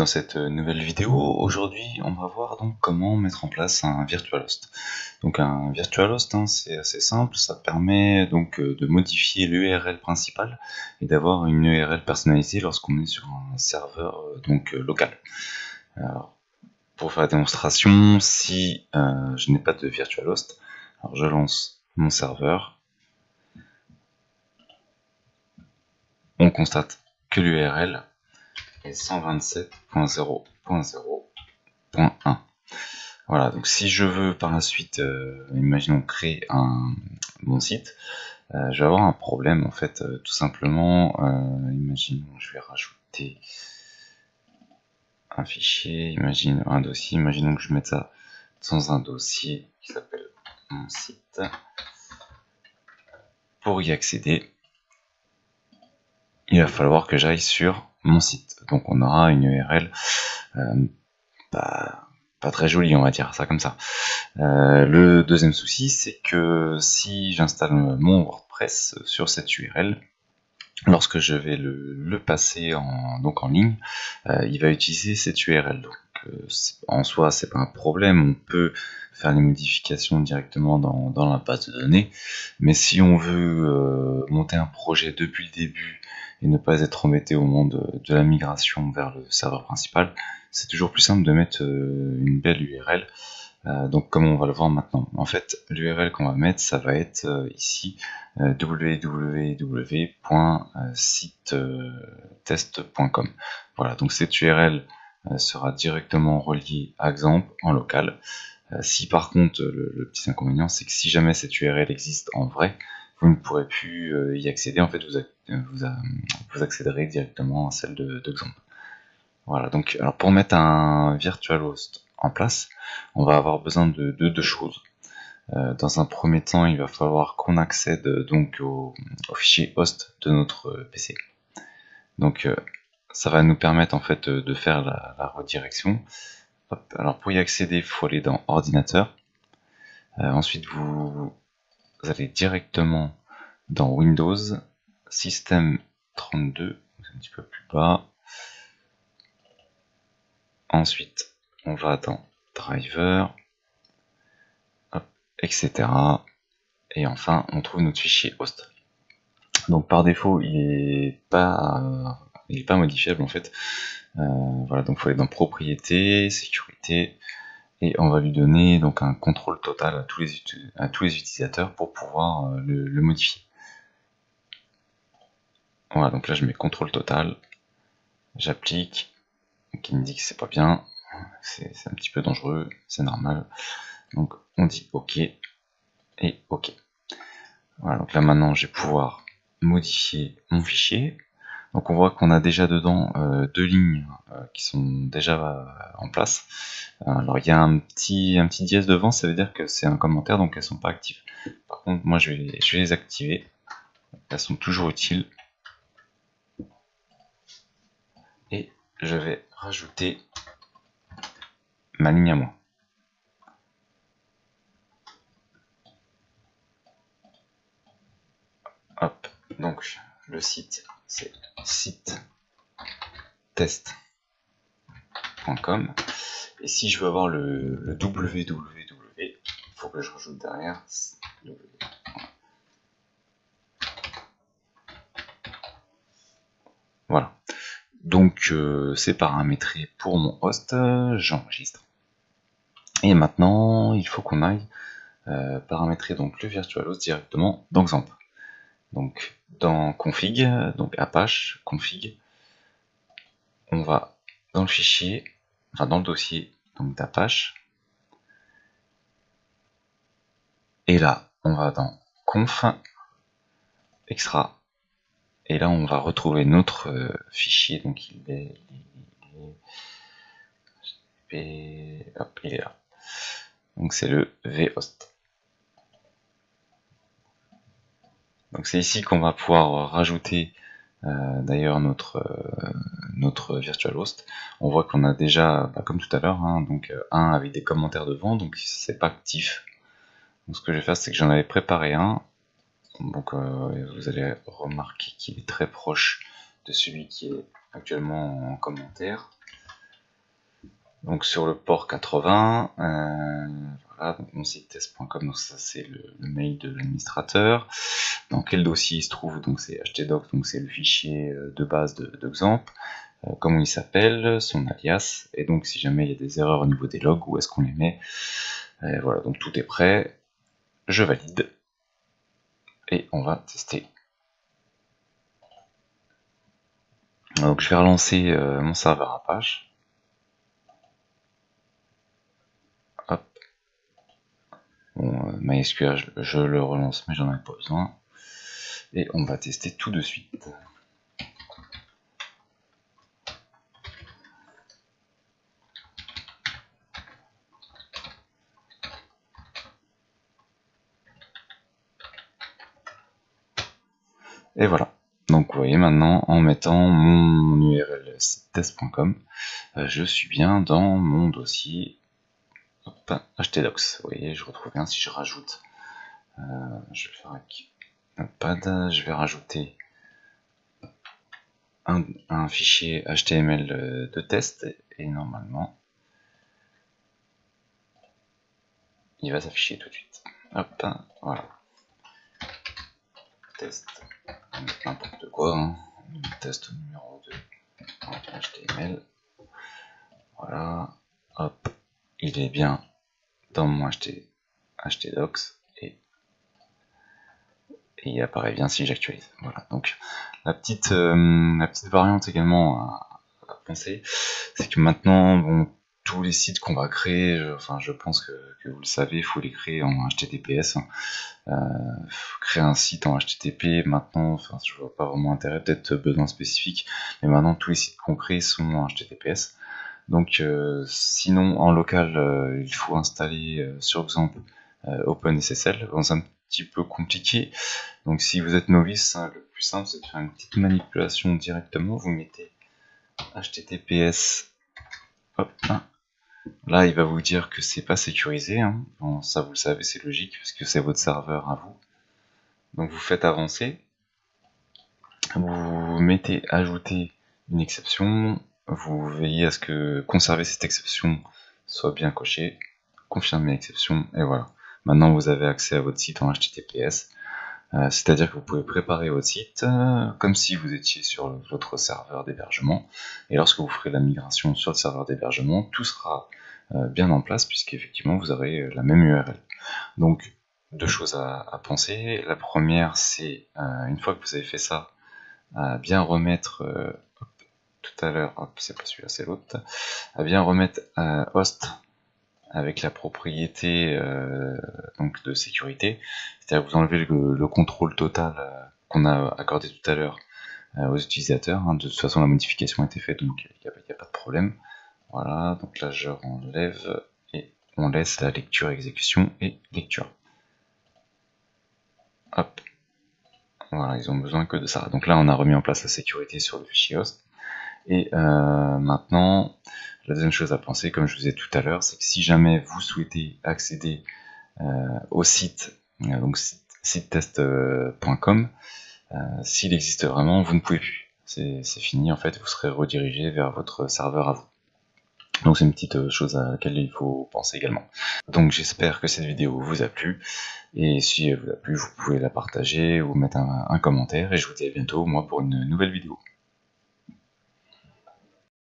dans cette nouvelle vidéo, aujourd'hui on va voir donc comment mettre en place un VirtualHost. Donc un VirtualHost, c'est assez simple, ça permet donc de modifier l'URL principale et d'avoir une URL personnalisée lorsqu'on est sur un serveur local. Alors, pour faire la démonstration, si je n'ai pas de VirtualHost, alors je lance mon serveur, on constate que l'URL est 127.0.0.1. Voilà, donc si je veux par la suite, imaginons créer mon site, je vais avoir un problème en fait, tout simplement. Imaginons, je vais rajouter un fichier, un dossier, imaginons que je mette ça dans un dossier qui s'appelle mon site. Pour y accéder, il va falloir que j'aille sur mon site. Donc on aura une URL pas très jolie, on va dire ça comme ça. Le deuxième souci, c'est que si j'installe mon WordPress sur cette URL, lorsque je vais le passer en ligne, il va utiliser cette URL. Donc, en soi, c'est pas un problème, on peut faire les modifications directement dans la base de données, mais si on veut monter un projet depuis le début et ne pas être embêté au moment de la migration vers le serveur principal, c'est toujours plus simple de mettre une belle URL. Donc comme on va le voir maintenant, en fait l'URL qu'on va mettre, ça va être ici www.sitetest.com. Voilà, donc cette URL sera directement reliée à Xampp en local. Si par contre le petit inconvénient, c'est que si jamais cette URL existe en vrai, vous ne pourrez plus y accéder. En fait, vous accéderez directement à celle de Xampp. Voilà, donc alors pour mettre un VirtualHost en place, on va avoir besoin de deux choses. Dans un premier temps, il va falloir qu'on accède donc au fichier host de notre PC. Donc ça va nous permettre en fait de faire la redirection. Hop, alors pour y accéder, il faut aller dans ordinateur. Ensuite, vous allez directement dans Windows, Système 32, un petit peu plus bas. Ensuite, on va dans Driver, hop, etc. Et enfin, on trouve notre fichier host. Donc par défaut, il est pas modifiable en fait. Voilà, donc il faut aller dans Propriétés, Sécurité, et on va lui donner donc un contrôle total à tous les utilisateurs pour pouvoir le modifier. Voilà, donc là je mets contrôle total, j'applique, donc il me dit que c'est pas bien, c'est un petit peu dangereux, c'est normal. Donc on dit OK et OK. Voilà, donc là maintenant je vais pouvoir modifier mon fichier. Donc on voit qu'on a déjà dedans deux lignes qui sont déjà en place. Alors il y a un petit dièse devant, ça veut dire que c'est un commentaire, donc elles sont pas actives. Par contre moi je vais les activer, elles sont toujours utiles. Et je vais rajouter ma ligne à moi. Hop, donc le site c'est sitetest.com, et si je veux avoir le www, il faut que je rajoute derrière voilà. Donc c'est paramétré pour mon host, j'enregistre. Et maintenant il faut qu'on aille paramétrer donc le VirtualHost directement dans Xampp. Donc dans config, donc Apache config, on va dans le fichier, enfin dans le dossier donc d'Apache, et là on va dans conf extra, et là on va retrouver notre fichier, donc il est là, donc c'est le vhost. Donc c'est ici qu'on va pouvoir rajouter d'ailleurs notre VirtualHost. On voit qu'on a déjà, comme tout à l'heure, donc un avec des commentaires devant, donc c'est pas actif. Donc ce que je vais faire, c'est que j'en avais préparé un. Donc vous allez remarquer qu'il est très proche de celui qui est actuellement en commentaire. Donc sur le port 80, voilà, donc mon site test.com, donc ça c'est le mail de l'administrateur. Dans quel dossier il se trouve? Donc c'est htdocs, donc c'est le fichier de base de Xampp. Comment il s'appelle, son alias, et donc si jamais il y a des erreurs au niveau des logs, où est-ce qu'on les met. Voilà, donc tout est prêt, je valide, et on va tester. Donc je vais relancer mon serveur Apache. Hop. Bon, MySQL, je le relance, mais j'en ai pas besoin. Et on va tester tout de suite. Et voilà. Donc vous voyez maintenant, en mettant mon URL site test.com, je suis bien dans mon dossier htdocs. Vous voyez, je retrouve bien si je rajoute. Je vais faire avec Notepad, je vais rajouter un fichier HTML de test et normalement il va s'afficher tout de suite. Hop, voilà. Test, n'importe quoi, hein. Test numéro 2 en HTML. Voilà, hop, il est bien dans mon htdocs et il apparaît bien si j'actualise. Voilà, donc la petite variante également à penser, c'est que maintenant, bon, tous les sites qu'on va créer, enfin je pense que vous le savez, il faut les créer en HTTPS. Créer un site en HTTP maintenant, enfin je vois pas vraiment intérêt, peut-être besoin spécifique, mais maintenant tous les sites qu'on crée sont en HTTPS. Donc sinon en local, il faut installer sur Xampp OpenSSL, c'est un petit peu compliqué. Donc si vous êtes novice, hein, le plus simple c'est de faire une petite manipulation directement, vous mettez HTTPS, hop, là il va vous dire que c'est pas sécurisé, hein. Bon, ça vous le savez, c'est logique puisque c'est votre serveur à vous. Donc vous faites avancer, vous mettez ajouter une exception, vous veillez à ce que conserver cette exception soit bien cochée, confirmer l'exception, et voilà. Maintenant vous avez accès à votre site en HTTPS, c'est-à-dire que vous pouvez préparer votre site comme si vous étiez sur votre serveur d'hébergement, et lorsque vous ferez la migration sur le serveur d'hébergement, tout sera bien en place, puisqu'effectivement vous aurez la même URL. Donc deux choses à penser. La première, c'est une fois que vous avez fait ça, à bien remettre tout à l'heure, hop, c'est pas celui-là, c'est l'autre, à bien remettre host avec la propriété donc de sécurité, c'est-à-dire que vous enlevez le contrôle total qu'on a accordé tout à l'heure aux utilisateurs. Hein. De toute façon, la modification a été faite, donc il n'y a pas de problème. Voilà, donc là je enlève et on laisse la lecture, exécution et lecture. Hop. Voilà, ils ont besoin que de ça. Donc là, on a remis en place la sécurité sur le fichier host. Et maintenant, la deuxième chose à penser, comme je vous disais tout à l'heure, c'est que si jamais vous souhaitez accéder au site, donc sitetest.com, s'il existe vraiment, vous ne pouvez plus. C'est fini, en fait, vous serez redirigé vers votre serveur à vous. Donc c'est une petite chose à laquelle il faut penser également. Donc j'espère que cette vidéo vous a plu, et si elle vous a plu, vous pouvez la partager ou mettre un commentaire, et je vous dis à bientôt, moi, pour une nouvelle vidéo.